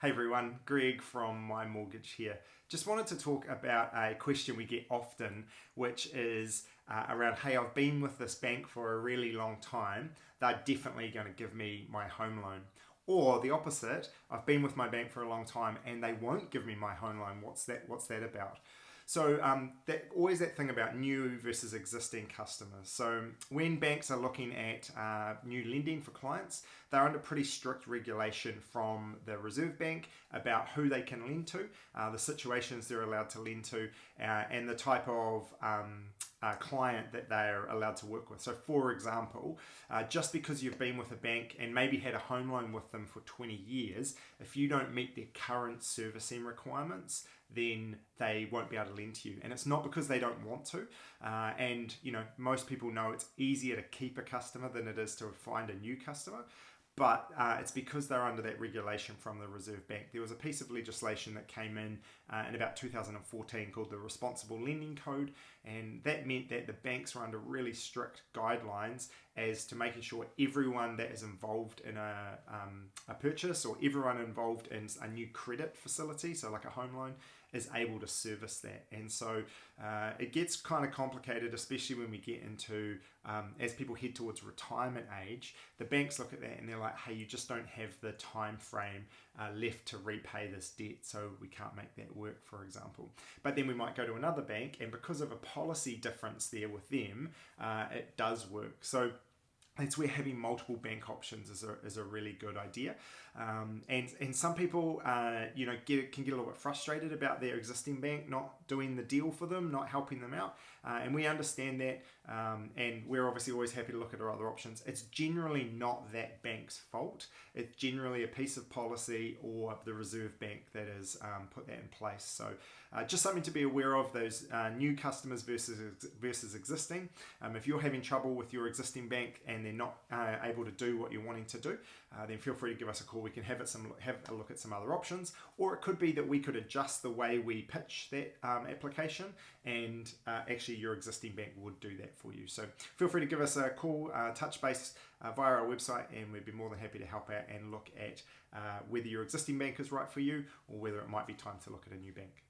Hey everyone, Greg from My Mortgage here. Just wanted to talk about a question we get often, which is around, hey, I've been with this bank for a really long time. They're definitely going to give me my home loan. Or the opposite, I've been with my bank for a long time and they won't give me my home loan. What's that about? So always that thing about new versus existing customers. So when banks are looking at new lending for clients, they're under pretty strict regulation from the Reserve Bank about who they can lend to, the situations they're allowed to lend to, and the type of client that they're allowed to work with. So for example, just because you've been with a bank and maybe had a home loan with them for 20 years, if you don't meet their current servicing requirements, then they won't be able to lend to you. And it's not because they don't want to. And most people know it's easier to keep a customer than it is to find a new customer. But it's because they're under that regulation from the Reserve Bank. There was a piece of legislation that came in about 2014 called the Responsible Lending Code, and that meant that the banks were under really strict guidelines as to making sure everyone that is involved in a purchase or everyone involved in a new credit facility, so like a home loan, is able to service that. And so it gets kind of complicated, especially when we get into, as people head towards retirement age, the banks look at that and they're like, hey, you just don't have the time frame left to repay this debt, so we can't make that work, for example. But then we might go to another bank, and because of a policy difference there with them, it does work. So that's where having multiple bank options is a really good idea. And some people can get a little bit frustrated about their existing bank not doing the deal for them, not helping them out. And we understand that, and we're obviously always happy to look at our other options. It's generally not that bank's fault. It's generally a piece of policy or the Reserve Bank that has put that in place. So just something to be aware of, those new customers versus existing. If you're having trouble with your existing bank and they're not able to do what you're wanting to do, then feel free to give us a call. We can have a look at some other options, or it could be that we could adjust the way we pitch that application, and actually your existing bank would do that for you. So feel free to give us a call, touch base via our website, and we'd be more than happy to help out and look at whether your existing bank is right for you or whether it might be time to look at a new bank.